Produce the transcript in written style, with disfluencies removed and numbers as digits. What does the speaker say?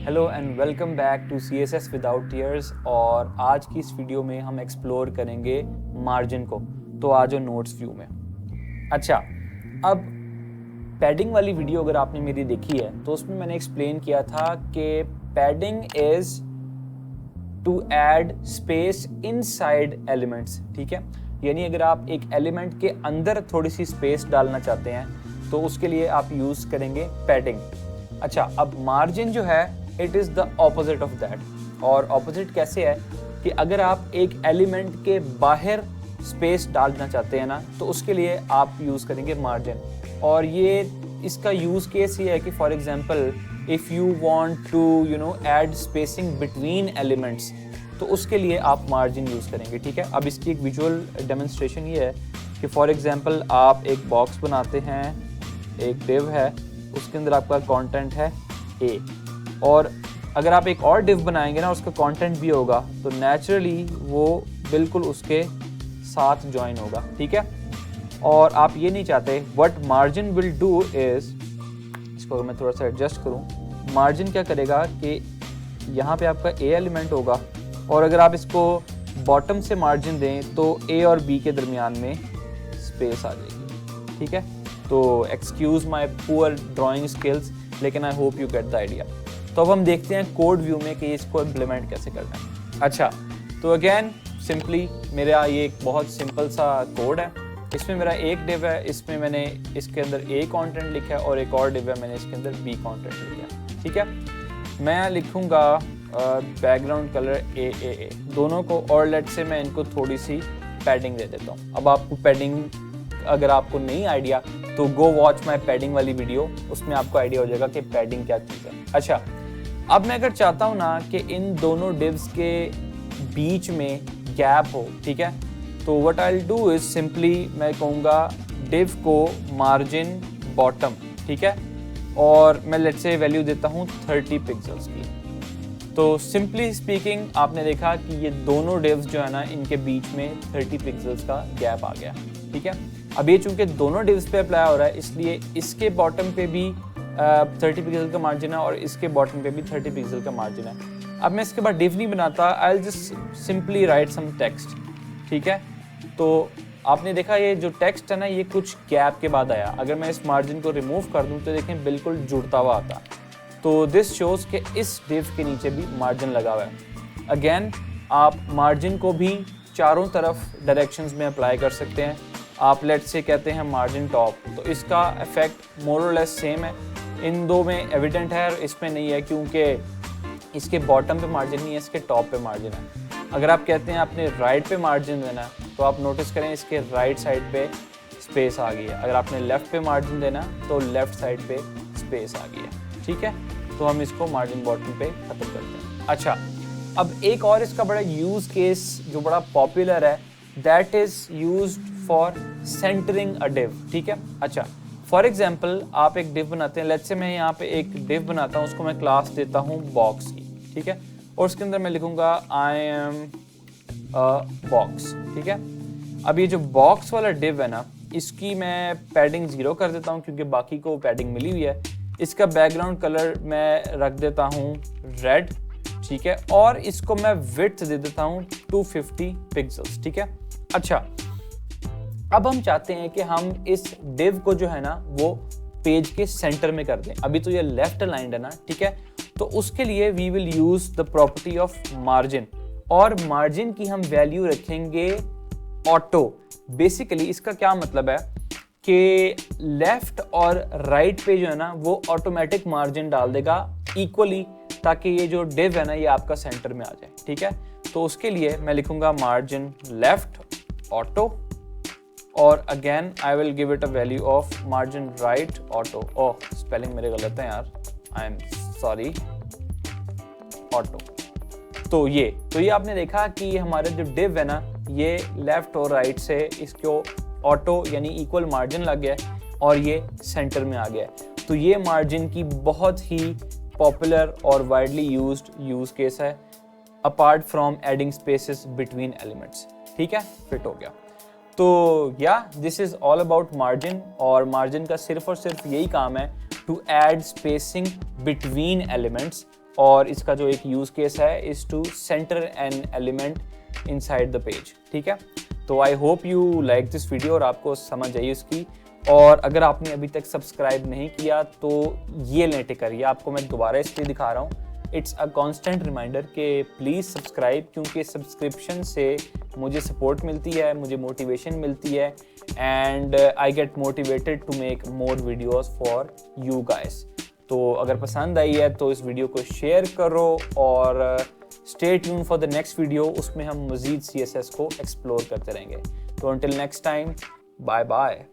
Hello and welcome back to CSS without tears. और आज की इस वीडियो में हम एक्सप्लोर करेंगे मार्जिन को। तो आ जाओ नोट्स व्यू में। अच्छा, अब पैडिंग वाली वीडियो अगर आपने मेरी देखी है तो उसमें मैंने एक्सप्लेन किया था कि padding is to add space inside elements. ठीक है, यानी अगर आप एक एलिमेंट के अंदर थोड़ी सी स्पेस डालना चाहते हैं तो उसके लिए आप यूज करेंगे पैडिंग। अच्छा, अब मार्जिन जो है it is the opposite of that. और ऑपोजिट कैसे है कि अगर आप एक एलिमेंट के बाहर स्पेस डालना चाहते हैं ना तो उसके लिए आप यूज करेंगे मार्जिन। और ये इसका यूज केस ये है कि for example if you want to add spacing between elements तो उसके लिए आप मार्जिन यूज करेंगे। ठीक है, अब इसकी एक विजुअल डेमोन्स्ट्रेशन ये है कि फॉर एग्जांपल आप एक बॉक्स बनाते हैं, एक डिव है, उसके अंदर आपका कंटेंट है A, और अगर आप एक और डिव बनाएंगे ना उसका कंटेंट भी होगा तो नेचुरली वो बिल्कुल उसके साथ ज्वाइन होगा। ठीक है, और आप ये नहीं चाहते। What margin will do is, इसको मैं थोड़ा सा एडजस्ट करूं, मार्जिन क्या करेगा कि यहाँ पे आपका A एलिमेंट होगा और अगर आप इसको बॉटम से मार्जिन दें तो A और B के दरमियान में स्पेस आ जाएगी। ठीक है, तो excuse my poor drawing skills, लेकिन I hope you get the idea. तो अब हम देखते हैं कोड व्यू में कि इसको इम्प्लीमेंट कैसे करना है। अच्छा, तो अगेन सिंपली मेरा ये एक बहुत सिंपल सा कोड है। इसमें मेरा एक डिव है, इसमें मैंने इसके अंदर A कंटेंट लिखा है और एक और डिव है, मैंने इसके अंदर B कंटेंट लिखा है। ठीक है, मैं लिखूँगा बैकग्राउंड कलर AAA दोनों को, और लेट से मैं इनको थोड़ी सी पैडिंग दे देता हूँ। अब आपको पैडिंग अगर आपको नहीं आइडिया तो गो वॉच माय पैडिंग वाली वीडियो, उसमें आपको आइडिया हो जाएगा कि पैडिंग क्या चीज़ है। अच्छा, अब मैं अगर चाहता हूँ ना कि इन दोनों डिव्स के बीच में गैप हो, ठीक है, तो what I will do is simply मैं कहूँगा डिव को मार्जिन बॉटम। ठीक है, और मैं लेट्स से वैल्यू देता हूँ 30 पिक्सल्स की। तो सिंपली स्पीकिंग आपने देखा कि ये दोनों डिव्स जो है ना इनके बीच में 30 पिक्सल्स का गैप आ गया। ठीक है, अब ये चूंकि दोनों डिव्स पे अप्लाई हो रहा है इसलिए इसके बॉटम पे भी 30 पिक्सल का मार्जिन है और इसके बॉटम पे भी 30 पिक्सल का मार्जिन है। अब मैं इसके बाद डिव नहीं बनाता, I will just simply write some text. ठीक है, तो आपने देखा ये जो टेक्स्ट है ना ये कुछ गैप के बाद आया। अगर मैं इस मार्जिन को रिमूव कर दूं तो देखें बिल्कुल जुड़ता हुआ आता। तो दिस शोज कि इस डिव के नीचे भी मार्जिन लगा हुआ है। अगेन आप मार्जिन को भी चारों तरफ डायरेक्शंस में अप्लाई कर सकते हैं। आप लेट से कहते हैं मार्जिन टॉप, तो इसका इफेक्ट मोर और लेस सेम है। इन दो में एविडेंट है, इसमें नहीं है क्योंकि इसके बॉटम पे मार्जिन नहीं है, इसके टॉप पे मार्जिन है। अगर आप कहते हैं आपने राइट पे मार्जिन देना है तो आप नोटिस करें इसके राइट साइड पे स्पेस आ गई है। अगर आपने लेफ्ट पे मार्जिन देना तो लेफ्ट साइड पे स्पेस आ गई है। ठीक है, तो हम इसको मार्जिन बॉटम पे खत्म करते हैं। अच्छा, अब एक और इसका बड़ा यूज केस जो बड़ा पॉपुलर है, that is used for centring a div. ठीक है, अच्छा फॉर एग्जांपल आप एक डिव बनाते हैं, लेट्स से मैं यहाँ पे एक डिव बनाता हूँ, उसको मैं क्लास देता हूँ बॉक्स की। ठीक है, और उसके अंदर मैं लिखूंगा आई एम अ बॉक्स। ठीक है, अब ये जो बॉक्स वाला डिव है ना इसकी मैं पैडिंग 0 कर देता हूँ क्योंकि बाकी को पैडिंग मिली हुई है। इसका बैकग्राउंड कलर मैं रख देता हूँ रेड। ठीक है, और इसको मैं विड्थ दे देता हूँ 250 पिक्सल्स। ठीक है, अच्छा अब हम चाहते हैं कि हम इस डिव को जो है ना वो पेज के सेंटर में कर दें। अभी तो ये लेफ्ट अलाइंड है ना, ठीक है, तो उसके लिए we will use the property of margin, और मार्जिन की हम वैल्यू रखेंगे ऑटो। बेसिकली इसका क्या मतलब है कि लेफ्ट और राइट पे जो है ना वो ऑटोमेटिक मार्जिन डाल देगा इक्वली, ताकि ये जो डिव है ना ये आपका सेंटर में आ जाए। ठीक है, तो उसके लिए मैं लिखूंगा मार्जिन लेफ्ट ऑटो, और again I will give it a value of margin right auto. Oh spelling मेरे गलत है यार, आई एम सॉरी, ऑटो। तो ये आपने देखा कि हमारे जो डिव है ना ये लेफ्ट और राइट से इसको ऑटो यानी इक्वल मार्जिन लग गया और ये सेंटर में आ गया। तो ये मार्जिन की बहुत ही पॉपुलर और वाइडली यूज केस है apart from adding spaces between elements. ठीक है, फिट हो गया। तो या this is all about margin, और मार्जिन का सिर्फ और सिर्फ यही काम है to add spacing between elements. और इसका जो एक यूज़ केस है is to centre an element inside the page, ठीक है। तो I hope you like this video और आपको समझ आई उसकी। और अगर आपने अभी तक सब्सक्राइब नहीं किया तो ये लें टिकर, ये आपको मैं दोबारा इसलिए दिखा रहा हूँ, इट्स अ कांस्टेंट रिमाइंडर कि प्लीज़ सब्सक्राइब, क्योंकि सब्सक्रिप्शन से मुझे सपोर्ट मिलती है, मुझे मोटिवेशन मिलती है and I get motivated to make more videos for you guys. तो अगर पसंद आई है तो इस वीडियो को शेयर करो और stay tune for the next video, उसमें हम मज़ीद CSS को एक्सप्लोर करते रहेंगे। तो until next time, bye bye.